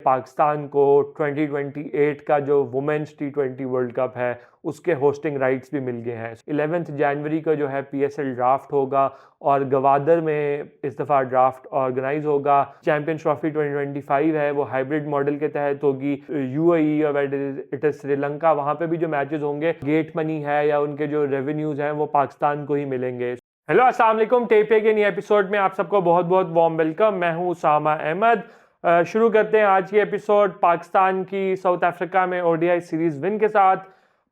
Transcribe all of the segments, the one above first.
पाकिस्तान को 2028 का जो वुमेन्स T20 वर्ल्ड कप है उसके होस्टिंग राइट्स भी मिल गए हैं। 11 जनवरी को जो है PSL ड्राफ्ट होगा और गवादर में इस दफ़ा ड्राफ्ट ऑर्गेनाइज होगा। चैंपियंस ट्रॉफी 2025 है वो हाइब्रिड मॉडल के तहत होगी। UAE और इट इज श्रीलंका, वहाँ पे भी जो मैचेस होंगे गेट मनी है या उनके जो रेवेन्यूज हैं वो पाकिस्तान को ही मिलेंगे। हेलो अस्सलाम वालेकुम, टेपे के नए एपिसोड में आप सबको बहुत बहुत वार्म वेलकम। मैं हूँ उसामा अहमद। शुरू करते हैं आज की एपिसोड पाकिस्तान की साउथ अफ्रीका में ODI सीरीज़ विन के साथ।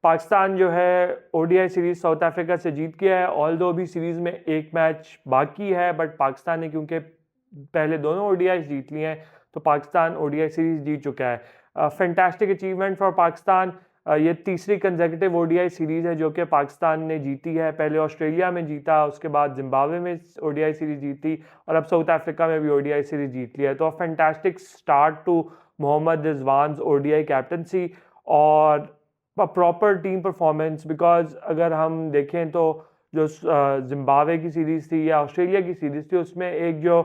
पाकिस्तान जो है ODI सीरीज़ साउथ अफ्रीका से जीत गया है। ऑल्दो भी सीरीज़ में एक मैच बाकी है, बट पाकिस्तान ने क्योंकि पहले दोनों ODI जीत लिए हैं तो पाकिस्तान ODI सीरीज़ जीत चुका है। Fantastic achievement for Pakistan. ये तीसरी कंसेक्यूटिव ODI सीरीज़ है जो कि पाकिस्तान ने जीती है। पहले ऑस्ट्रेलिया में जीता, उसके बाद जिम्बाब्वे में ODI सीरीज़ जीती और अब साउथ अफ्रीका में भी ODI सीरीज़ जीत लिया है। तो fantastic start to Mohammad Rizwan's ODI captaincy और प्रॉपर टीम परफॉर्मेंस। बिकॉज अगर हम देखें तो जो जिम्बाब्वे की सीरीज़ थी या ऑस्ट्रेलिया की सीरीज़ थी उसमें एक जो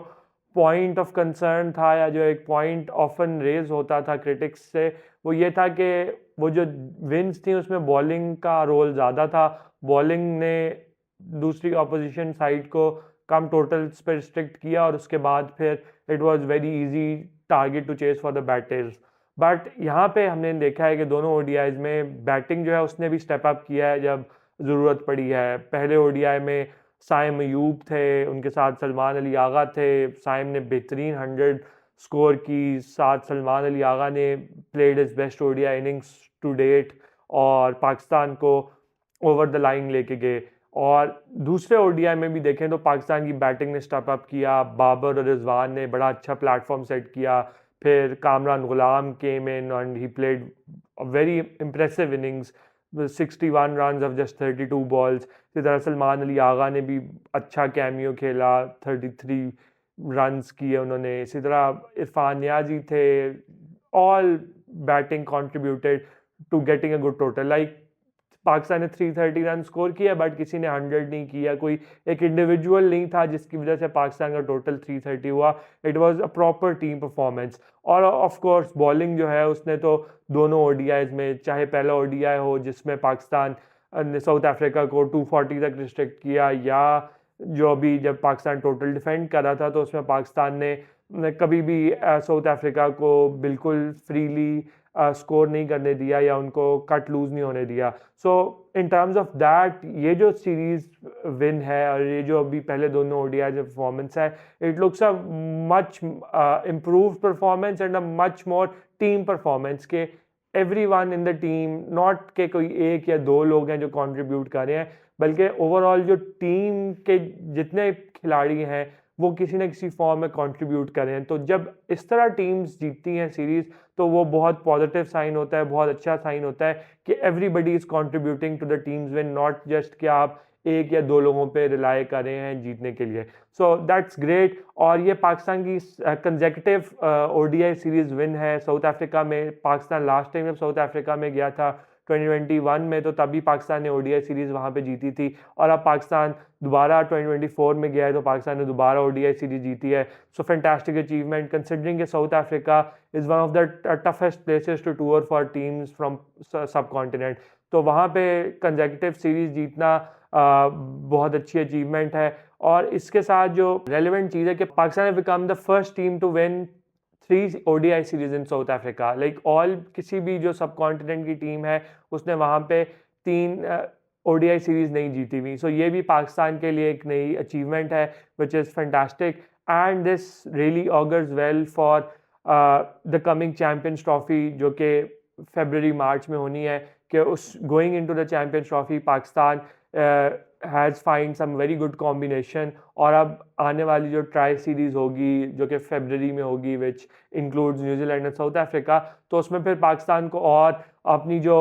पॉइंट ऑफ कंसर्न था या जो एक पॉइंट ऑफन रेज होता था क्रिटिक्स से, वो ये था कि वो जो विन्स थी उसमें बॉलिंग का रोल ज़्यादा था। बॉलिंग ने दूसरी ऑपोजिशन साइड को कम टोटल्स पर रिस्ट्रिक्ट किया और उसके बाद फिर it was very easy target to chase for the batters. But यहाँ पे हमने देखा है कि दोनों ODIs में बैटिंग जो है उसने भी स्टेप अप किया है जब ज़रूरत पड़ी है। पहले ODI में साइम अयूब थे, उनके साथ सलमान अली आगा थे। साइम ने बेहतरीन 100 स्कोर की, साथ सलमान अली आगा ने played his best ODI innings to date और पाकिस्तान को ओवर द लाइन लेके गए। और दूसरे ODI में भी देखें तो पाकिस्तान की बैटिंग ने स्टेप अप किया। बाबर और रिजवान ने बड़ा अच्छा प्लेटफॉर्म सेट किया। फिर Kamran Ghulam came in and he played very impressive innings, 61 run of just 32 balls. इसी तरह सलमान अली आगा ने भी अच्छा कैमियो खेला, 33 रन्स किए उन्होंने। इसी तरह इरफान नियाजी थे। All batting contributed to getting a good total. Like Pakistan ने 330 रन स्कोर किया बट किसी ने 100 नहीं किया। कोई एक इंडिविजुअल नहीं था जिसकी वजह से पाकिस्तान का टोटल 330 हुआ। It was a proper team performance. और ऑफ कोर्स बॉलिंग जो है उसने तो दोनों ODIs में, चाहे पहला ODI हो जिसमें पाकिस्तान ने साउथ अफ्रीका को 240 तक रिस्ट्रिक्ट किया, या जो अभी जब पाकिस्तान टोटल डिफेंड कर रहा था तो उसमें पाकिस्तान ने कभी भी साउथ अफ्रीका को बिल्कुल फ्रीली स्कोर नहीं करने दिया या उनको कट लूज नहीं होने दिया। सो इन टर्म्स ऑफ दैट ये जो सीरीज विन है और ये जो अभी पहले दोनों ODI जो परफॉर्मेंस है, it looks a much improved performance and a much more team performance के everyone in the team, not के कोई एक या दो लोग हैं जो कंट्रीब्यूट कर रहे हैं, बल्कि ओवरऑल जो टीम के जितने खिलाड़ी हैं वो किसी न किसी फॉर्म में कंट्रीब्यूट कर रहे हैं। तो जब इस तरह टीम्स जीतती हैं सीरीज तो वो बहुत पॉजिटिव साइन होता है, बहुत अच्छा साइन होता है कि everybody is contributing to the teams win, not just कि आप एक या दो लोगों पे रिलाई कर रहे हैं जीतने के लिए। So that's great. और ये पाकिस्तान की कंसेक्यूटिव ODI सीरीज विन है साउथ अफ्रीका में। पाकिस्तान लास्ट टाइम जब साउथ अफ्रीका में गया था 2021 में तो तभी पाकिस्तान ने ODI सीरीज वहाँ पे जीती थी और अब पाकिस्तान दोबारा 2024 में गया है तो पाकिस्तान ने दोबारा ODI सीरीज जीती है। सो फैंटास्टिक अचीवमेंट कंसिडरिंग कि South Africa is one of the toughest places to tour for teams from subcontinent. तो वहाँ पे कंसेक्यूटिव सीरीज जीतना बहुत अच्छी अचीवमेंट है। और इसके साथ जो रेलिवेंट चीज़ है कि पाकिस्तान ने become the first team to win 3 ODI series in South Africa. Like all किसी भी जो सब कॉन्टिनेंट की टीम है उसने वहाँ पे 3 ODI सीरीज नहीं जीती हुई। सो ये भी पाकिस्तान के लिए एक नई अचीवमेंट है which is fantastic and this really augurs well for the coming Champions Trophy जो कि फरवरी मार्च में होनी है। कि उस going into the Champions Trophy Pakistan has find some very good combination. और अब आने वाली जो ट्राई सीरीज़ होगी जो कि फरवरी में होगी which includes New Zealand and south Africa, तो उसमें फिर पाकिस्तान को और अपनी जो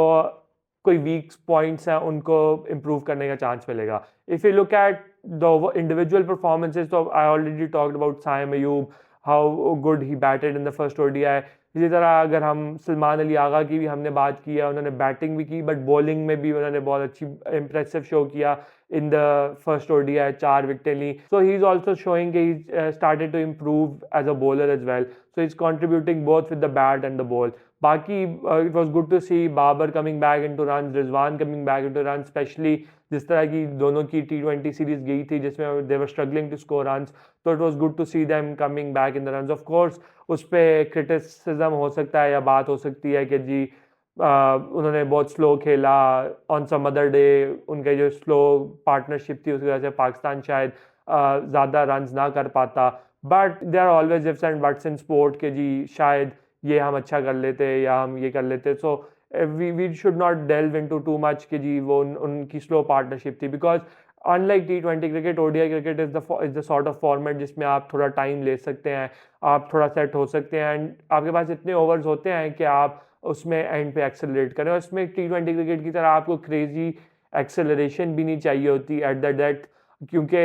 कोई वीक पॉइंट्स हैं उनको इम्प्रूव करने का चांस मिलेगा। If you look at the individual performances तो I already talked about Saim Ayub, how good he batted in the first ODI। इसी तरह अगर हम सलमान अली आगा की भी हमने बात की है, उन्होंने बैटिंग भी की बट बॉलिंग में भी उन्होंने बहुत अच्छी इंप्रेसिव शो किया। in the first ODI, 4 wicket ली. So he's also showing he's started to improve as a bowler as well. So he's contributing both with the bat and the ball. बाकी it was good to see Babar coming back into runs, Rizwan coming back into runs, especially जिस तरह की दोनों की T20 series गई थी जिसमें they were struggling to score runs. तो it was good to see them coming back in the runs. Of course उस पर क्रिटिसिज्म हो सकता है या बात हो सकती है कि जी उन्होंने बहुत स्लो खेला ऑन सम अदर डे, उनके जो स्लो पार्टनरशिप थी उसकी वजह से पाकिस्तान शायद ज़्यादा रन्स ना कर पाता. But there are always ifs and buts in sport के जी शायद ये हम अच्छा कर लेते या हम ये कर लेते. So we should not delve into too much कि जी वो उनकी स्लो पार्टनरशिप थी. Because unlike T20 cricket, ODI cricket is the sort of format जिसमें आप थोड़ा टाइम ले सकते हैं, आप थोड़ा सेट हो सकते हैं एंड आपके पास इतने ओवर्स होते हैं कि आप उसमें एंड पे एक्सेलरेट करें. और इसमें T20 क्रिकेट की तरह आपको क्रेजी एक्सेलरेशन भी नहीं चाहिए होती एट द डेथ, क्योंकि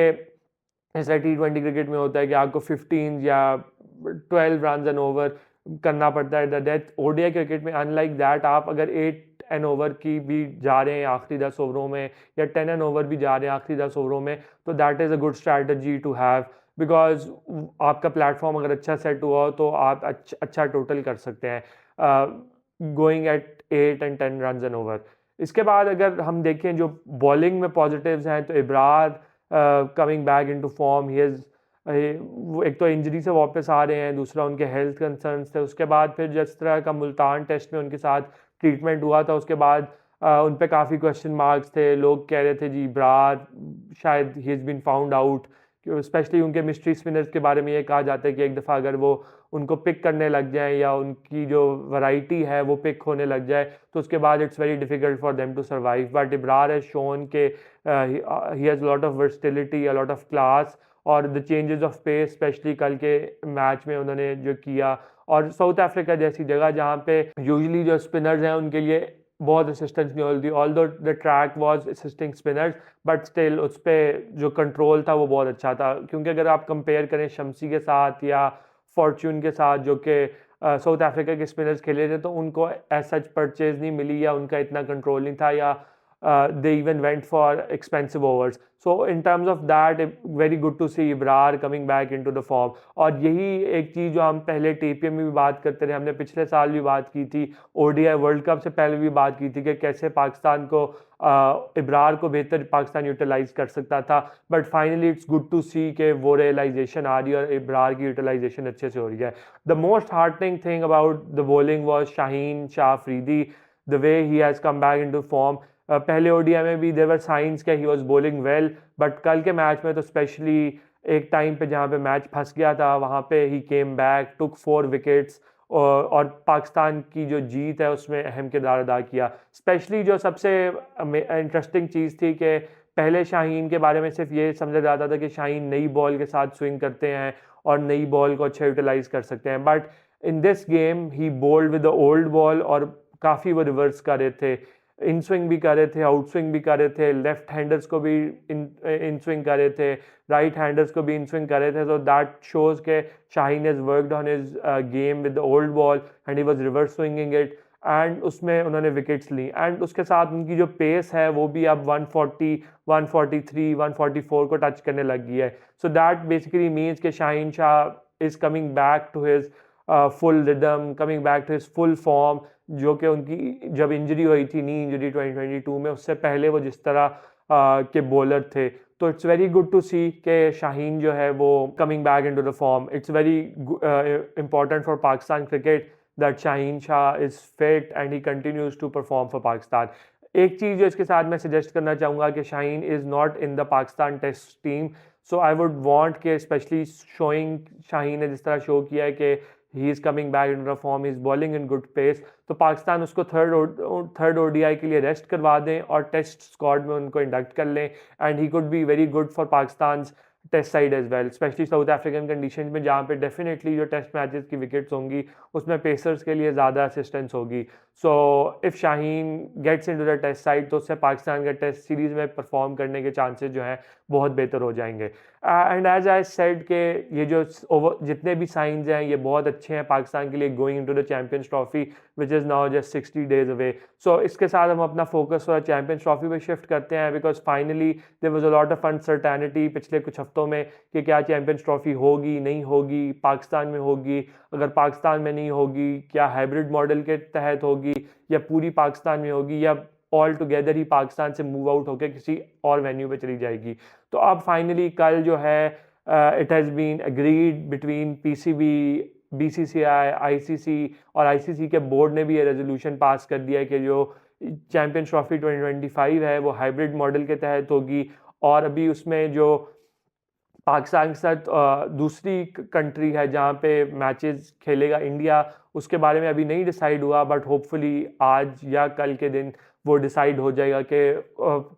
ऐसा T20 क्रिकेट में होता है कि आपको 15 या 12 रन एन ओवर करना पड़ता है at the death. ODI cricket में अनलाइक दैट आप अगर 8 एन ओवर की भी जा रहे हैं आखिरी 10 ओवरों में या 10 एन ओवर भी जा रहे हैं आखिरी 10 ओवरों में, तो that is a good strategy to have. Because आपका प्लेटफॉर्म अगर अच्छा सेट हुआ हो तो आप अच्छा टोटल कर सकते हैं going at 8 and 10 run an over. इसके बाद अगर हम देखें जो बॉलिंग में पॉजिटिव्स हैं तो Ibrar coming back into form. He is वो एक तो इंजरी से वापस आ रहे हैं, दूसरा उनके हेल्थ कंसर्न्स थे. उसके बाद फिर जिस तरह का मुल्तान टेस्ट में उनके साथ ट्रीटमेंट हुआ था उसके बाद उन पे काफ़ी क्वेश्चन मार्क्स थे. लोग कह रहे थे जी इब्रार शायद he is been found out, specially उनके मिस्ट्री स्पिनर्स के बारे में ये कहा जाता है कि एक दफ़ा अगर वो उनको पिक करने लग जाए या उनकी जो वैरायटी है वो पिक होने लग जाए तो उसके बाद it's very difficult for them to survive. But Ibrar has shown के he has lot of versatility, a lot of class, और the changes of pace specially कल के मैच में उन्होंने जो किया. और साउथ अफ्रीका जैसी जगह जहाँ पे यूजुअली जो स्पिनर्स हैं उनके लिए बहुत असिस्टेंस नहीं होती, although the track was assisting spinners, but still उस पर जो कंट्रोल था वो बहुत अच्छा था. क्योंकि अगर आप कंपेयर करें शम्सी के साथ या फॉर्च्यून के साथ जो कि साउथ अफ्रीका के स्पिनर्स खेले थे, तो उनको एज सच परचेज नहीं मिली या उनका इतना कंट्रोल नहीं था या they even went for expensive overs. So in terms of that, very good to see Ibrar coming back into the form. और यही एक चीज़ जो हम पहले TPM में भी बात करते रहे, हमने पिछले साल भी बात की थी, ODI वर्ल्ड कप से पहले भी बात की थी कि कैसे पाकिस्तान को इब्रार को बेहतर पाकिस्तान यूटिलाइज कर सकता था. But finally it's good to see कि वो रियलाइजेशन आ रही है और इब्रार की यूटिलाइजेशन अच्छे से हो रही है. The most heartening thing about the bowling was Shaheen Shah Afridi, the way he has come back into form. पहले ODI में भी देवर साइंस के he was bowling well, but कल के मैच में तो स्पेशली एक टाइम पे जहाँ पे मैच फंस गया था वहाँ पे ही केम बैक, टुक 4 विकेट्स और पाकिस्तान की जो जीत है उसमें अहम किरदार अदा किया. स्पेशली जो सबसे इंटरेस्टिंग चीज़ थी कि पहले शाहीन के बारे में सिर्फ ये समझा जाता था कि शाहीन नई बॉल के साथ स्विंग करते हैं और नई बॉल को अच्छा यूटिलाइज कर सकते हैं. But in this game he bowled with the old ball और काफ़ी वो रिवर्स कर रहे थे, इन स्विंग भी कर रहे थे, आउट स्विंग भी कर रहे थे, लेफ्ट हैंडर्स को भी इन स्विंग कर रहे थे, राइट हैंडर्स को भी इन स्विंग कर रहे थे. तो दैट शोज के Shaheen has worked on his game with the old ball and he was reverse swinging it and उसमें उन्होंने विकेट्स ली. एंड उसके साथ उनकी जो पेस है वो भी अब 140, 143, 144 को टच करने लग गई है. सो दैट बेसिकली मीन्स कि Shaheen Shah is coming back to his full rhythm, coming back to his full form, जो कि उनकी जब इंजरी हुई थी, नी इंजरी 2022 में, उससे पहले वो जिस तरह के बॉलर थे. तो it's very good to see कि शाहीन जो है वो coming back into the form. It's very important for Pakistan cricket that Shaheen Shah is fit and he continues to perform for Pakistan. एक चीज़ जो इसके साथ मैं सजेस्ट करना चाहूँगा कि Shaheen is not in the Pakistan test team. So I would want के स्पेशली शोइंग शाहीन ने जिस तरह शो किया है कि he is coming back in form, he is bowling in good pace, तो पाकिस्तान उसको थर्ड ODI के लिए रेस्ट करवा दें और टेस्ट स्क्वाड में उनको इंडक्ट कर लें and he could be very good for Pakistan test side as well, specially South African condition में जहाँ पे डेफिनेटली जो टेस्ट मैचेस की विकेट्स होंगी उसमें पेसर्स के लिए ज़्यादा असिस्टेंस होगी. So if Shaheen gets into the test side तो उससे पाकिस्तान का टेस्ट सीरीज़ में परफॉर्म करने के चांसेस जो हैं बहुत बेहतर हो जाएंगे. एंड एज आई सेड के ये जो जितने भी साइंस हैं ये बहुत अच्छे हैं पाकिस्तान के लिए going into the champions trophy which is now just 60 days away. So इसके साथ हम अपना फोकस थोड़ा चैंपियंस ट्रॉफी पे शिफ्ट करते हैं, because finally there was a lot of uncertainty पिछले कुछ हफ्तों में कि क्या चैंपियंस ट्रॉफी होगी नहीं होगी, पाकिस्तान में होगी, अगर पाकिस्तान में नहीं होगी क्या हाइब्रिड मॉडल के तहत होगी या पूरी पाकिस्तान में होगी या ऑल टुगेदर ही पाकिस्तान से मूव आउट होकर किसी और वेन्यू पे चली जाएगी. तो अब फाइनली कल जो है it has been agreed between PCB, BCCI, ICC, और आईसीसी के बोर्ड ने भी ये रेजोल्यूशन पास कर दिया है कि जो चैंपियंस ट्रॉफी 2025 है वो हाइब्रिड मॉडल के तहत होगी. और अभी उसमें जो पाकिस्तान के साथ दूसरी कंट्री है जहाँ पे मैचेस खेलेगा इंडिया, उसके बारे में अभी नहीं डिसाइड हुआ, बट होपफुली आज या कल के दिन वो डिसाइड हो जाएगा कि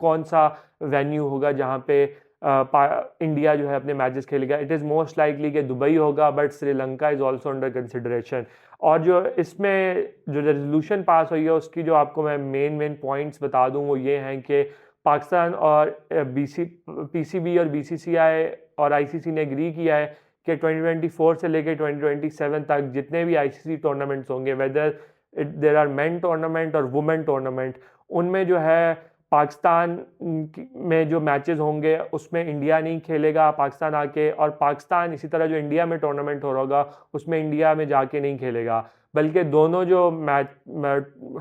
कौन सा वेन्यू होगा जहाँ पे इंडिया जो है अपने मैचेस खेलेगा. इट इज़ मोस्ट लाइकली कि दुबई होगा, but Sri Lanka is also under consideration. और जो इसमें जो रेजोल्यूशन पास हुई है उसकी जो आपको मैं मेन पॉइंट्स बता दूं वो ये हैं कि पाकिस्तान और पीसीबी और बीसीसीआई और आईसीसी ने एग्री किया है कि 2024 से लेकर 2027 तक जितने भी आईसीसी टूर्नामेंट्स होंगे, whether there are men tournament और वुमेन टूर्नामेंट, उनमें जो है पाकिस्तान में जो मैचेस होंगे उसमें इंडिया नहीं खेलेगा पाकिस्तान आके, और पाकिस्तान इसी तरह जो इंडिया में टूर्नामेंट हो रहा होगा उसमें इंडिया में जाके नहीं खेलेगा, बल्कि दोनों जो मैच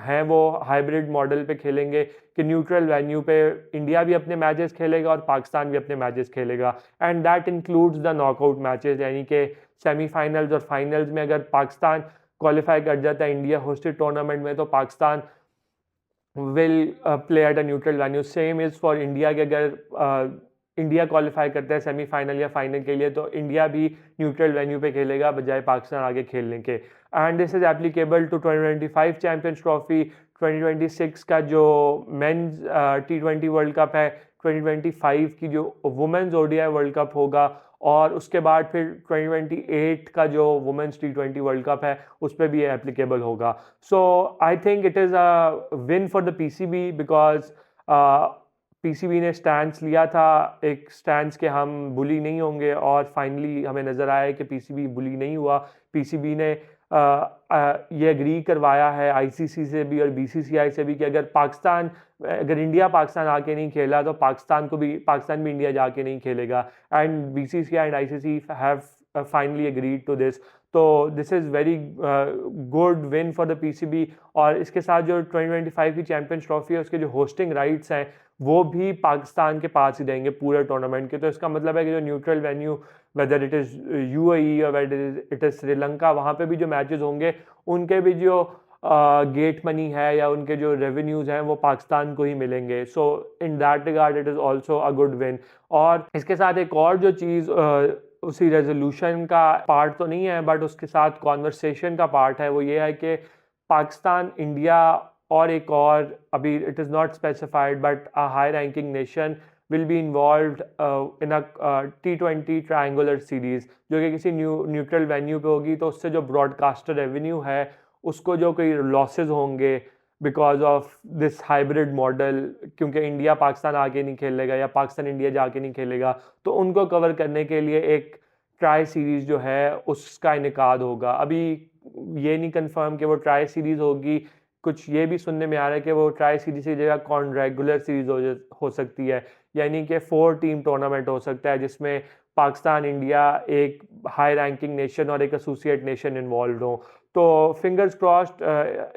हैं वो हाइब्रिड मॉडल पे खेलेंगे कि न्यूट्रल वेन्यू पे इंडिया भी अपने मैचेस खेलेगा और पाकिस्तान भी अपने मैचेस खेलेगा. And that includes the knockout matches, यानी कि सेमीफाइनल्स और फाइनल्स में अगर पाकिस्तान क्वालिफाई कर जाता है इंडिया होस्टेड टूर्नामेंट में तो Pakistan will play at a neutral venue. Same is for India कि अगर इंडिया क्वालिफाई करता है सेमीफाइनल या फाइनल के लिए तो इंडिया भी न्यूट्रल वेन्यू पे खेलेगा बजाय पाकिस्तान आगे खेलने के. And this is applicable to 2025 Champions Trophy. 2026 का जो मेंस T20 वर्ल्ड कप है, 2025 की जो वुमेन्स ओडीआई वर्ल्ड कप होगा, और उसके बाद फिर 2028 का जो वुमेन्स T20 वर्ल्ड कप है उस पर भी एप्लीकेबल होगा. So I think it is a win for the PCB, because PCB ने स्टैंड्स लिया था, एक स्टैंड्स के हम बुली नहीं होंगे, और फाइनली हमें नज़र आया है कि पीसीबी बुली नहीं हुआ. पीसीबी ने ये एग्री करवाया है आईसीसी से भी और बीसीसीआई से भी कि अगर इंडिया पाकिस्तान आके नहीं खेला तो पाकिस्तान भी इंडिया जाके नहीं खेलेगा. And BCCI and ICC have finally agreed to this. तो this is very good win for the PCB. और इसके साथ जो 2025 की चैंपियंस ट्रॉफी है उसके जो होस्टिंग राइट्स हैं वो भी पाकिस्तान के पास ही रहेंगे पूरे टूर्नामेंट के. तो इसका मतलब है कि जो neutral venue, whether it is UAE और वेदर इट इज़ श्रीलंका, वहाँ पे भी जो मैचेस होंगे उनके भी जो गेट मनी है या उनके जो रेवेन्यूज़ हैं वो पाकिस्तान को ही मिलेंगे. So in that regard it is also a good win. और इसके साथ एक और जो चीज़ उसी रेजोल्यूशन का पार्ट तो नहीं है बट उसके साथ कॉन्वर्सेशन का पार्ट है, वो ये है कि पाकिस्तान, इंडिया और एक और अभी it is not specified but a high ranking nation will be involved in a T20 triangular series जो कि किसी न्यूट्रल वेन्यू पे होगी. तो उससे जो ब्रॉडकास्टर रेवेन्यू है उसको जो कोई लॉसेज होंगे because of this hybrid model, क्योंकि इंडिया पाकिस्तान आके नहीं खेलेगा या पाकिस्तान इंडिया जाके नहीं खेलेगा, तो उनको कवर करने के लिए एक ट्राई सीरीज़ जो है उसका इनेकाद होगा. अभी ये नहीं कंफर्म कि वो ट्राई सीरीज़ होगी, कुछ ये भी सुनने में आ रहा है कि वो ट्राई सीरीज़ की जगह रेगुलर सीरीज़ हो सकती है, यानी कि 4 टीम टूर्नामेंट हो सकता है जिसमें पाकिस्तान, इंडिया, एक हाई रैंकिंग नेशन और एक एसोसिएट नेशन इन्वॉल्व हो. तो fingers crossed,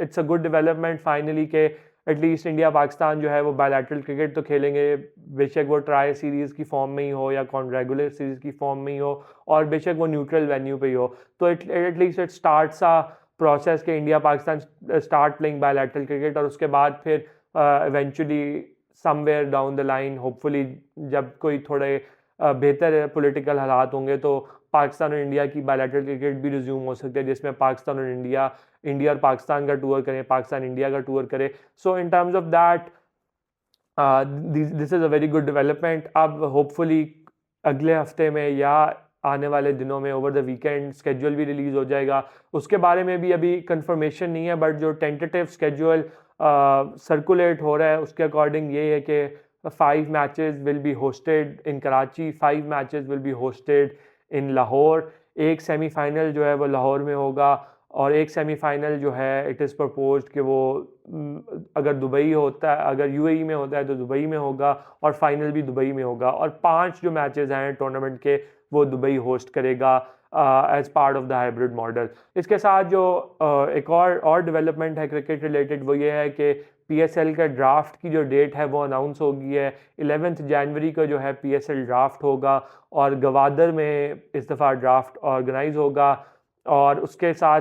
it's a good development finally के एटलीस्ट इंडिया पाकिस्तान जो है वो बायलैटरल क्रिकेट तो खेलेंगे, बेशक वो ट्राई सीरीज़ की फॉर्म में ही हो या रेगुलर सीरीज़ की फॉर्म में ही हो, और बेशक वो न्यूट्रल वेन्यू पे ही हो. तो at least it starts a process के India Pakistan start playing bilateral cricket, और उसके बाद फिर eventually somewhere down the line hopefully जब कोई थोड़े बेहतर पॉलिटिकल हालात होंगे तो पाकिस्तान और इंडिया की बायलैटरल क्रिकेट भी रिज्यूम हो सकती है जिसमें पाकिस्तान और इंडिया और पाकिस्तान का टूर करें, पाकिस्तान इंडिया का टूर करे. So in terms of that this is a very good development. अब होपफुली अगले हफ्ते में या आने वाले दिनों में ओवर द वीकेंड स्केड्यूल भी रिलीज़ हो जाएगा। उसके बारे में भी अभी कंफर्मेशन नहीं है, बट जो टेंटेटिव स्केड्यूल सर्कुलेट हो रहा है उसके अकॉर्डिंग ये है कि 5 matches will be hosted in Karachi, 5 matches will be hosted इन लाहौर। एक सेमीफाइनल जो है वो लाहौर में होगा और एक सेमीफाइनल जो है इट इज़ प्रपोज्ड कि वो अगर दुबई होता है, अगर यूएई में होता है तो दुबई में होगा और फाइनल भी दुबई में होगा, और 5 जो मैचेस हैं टूर्नामेंट के वो दुबई होस्ट करेगा as part of the hybrid model. इसके साथ जो एक और डेवलपमेंट है क्रिकेट रिलेटेड वो ये है कि पीएसएल का ड्राफ्ट की जो डेट है वो अनाउंस हो गई है। 11 जनवरी को जो है पीएसएल ड्राफ्ट होगा और गवादर में इस दफ़ा ड्राफ्ट ऑर्गेनाइज होगा। और उसके साथ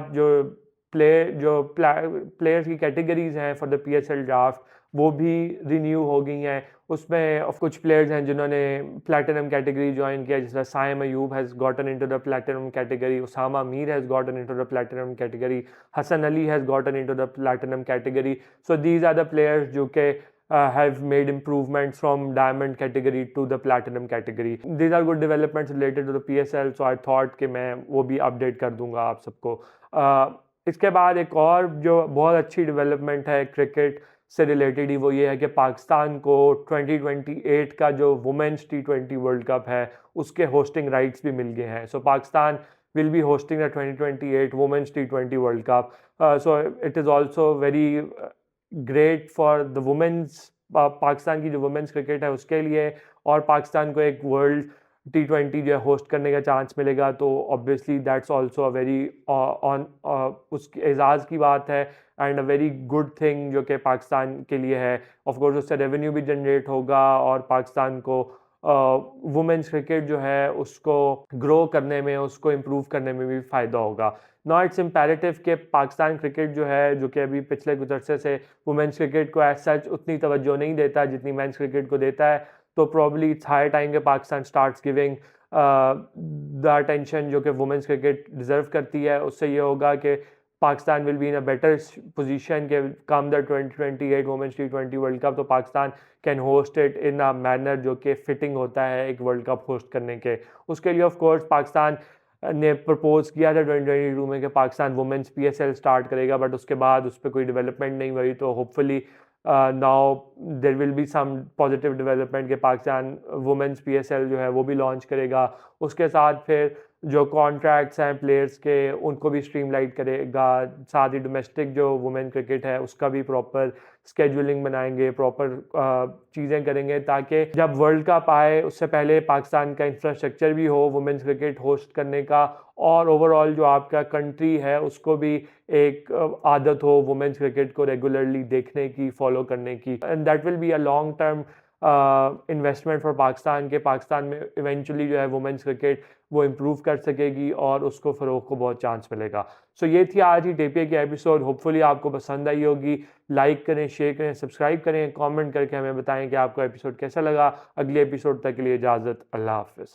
प्लेयर्स की कैटेगरीज हैं फॉर द पीएसएल ड्राफ्ट वो भी रिन्यू हो गई हैं। उसमें कुछ प्लेयर्स हैं जिन्होंने प्लैटिनम कैटेगरी ज्वाइन किया, जैसे Saim Ayub has gotten into the platinum category, Usama Mir has gotten into the platinum category, Hasan Ali has gotten into the platinum category. So these are the players जो कि have made improvements from diamond category to the platinum category. These are good developments related to the PSL, so I thought कि मैं वो भी update कर दूंगा आप सबको। इसके बाद एक और जो बहुत अच्छी डेवलपमेंट है क्रिकेट से रिलेटेड ही वो ये है कि पाकिस्तान को 2028 का जो वुमेन्स T20 वर्ल्ड कप है उसके होस्टिंग राइट्स भी मिल गए हैं। सो Pakistan will be hosting the 2028 Women's T20 World Cup. So it is also very great for the women's, Pakistan की जो वुमेन्स क्रिकेट है उसके लिए, और पाकिस्तान को एक वर्ल्ड T20 जो है होस्ट करने का चांस मिलेगा, तो obviously that's also a very on उसके एजाज़ की बात है and a very good thing जो कि पाकिस्तान के लिए है। ऑफ कोर्स उससे रेवेन्यू भी जनरेट होगा और पाकिस्तान को वुमेन्स क्रिकेट जो है उसको ग्रो करने में, उसको इम्प्रूव करने में भी फ़ायदा होगा। नॉट इट्स इम्पेरेटिव कि पाकिस्तान क्रिकेट जो है, जो कि अभी पिछले कुछ अरसे से वुमेन्स क्रिकेट को एज सच उतनी तवज्जो नहीं देता जितनी मेंस क्रिकेट को देता है, तो प्रॉब्ली इट्स हाई टाइम कि Pakistan starts giving the attention जो कि वुमेन्स क्रिकेट डिज़र्व करती है। उससे ये होगा कि Pakistan will be in a better position के come the 2028 women's T20 world cup, तो Pakistan can host it in a manner जो कि फिटिंग होता है एक वर्ल्ड कप होस्ट करने के। उसके लिए ऑफ कोर्स पाकिस्तान ने प्रपोज किया था 2022 में कि पाकिस्तान वुमेन्स पीएसएल स्टार्ट करेगा, बट उसके बाद उस पर कोई डेवलपमेंट नहीं हुई। तो hopefully now there will be some positive development कि पाकिस्तान वुमेन्स पीएसएल जो है वो भी लॉन्च करेगा। उसके साथ फिर जो कॉन्ट्रैक्ट्स हैं प्लेयर्स के उनको भी स्ट्रीमलाइट करेगा, साथ ही डोमेस्टिक जो वुमेन क्रिकेट है उसका भी प्रॉपर स्केड्यूलिंग बनाएंगे, प्रॉपर चीज़ें करेंगे ताकि जब वर्ल्ड कप आए उससे पहले पाकिस्तान का इंफ्रास्ट्रक्चर भी हो वुमेन्स क्रिकेट होस्ट करने का, और ओवरऑल जो आपका कंट्री है उसको भी एक आदत हो वुमेन्स क्रिकेट को रेगुलरली देखने की, फॉलो करने की, and that will be a long term investment for Pakistan के। पाकिस्तान में इवेंचुअली जो है वुमेन्स क्रिकेट वो इम्प्रूव कर सकेगी और उसको फ़रोग को बहुत चांस मिलेगा। सो ये थी आज ही टेपिया की एपिसोड। होपफुली आपको पसंद आई होगी। लाइक करें, शेयर करें, सब्सक्राइब करें, कमेंट करके हमें बताएं कि आपको एपिसोड कैसा लगा। अगले एपिसोड तक के लिए इजाज़त, अल्लाह हाफ़िज़।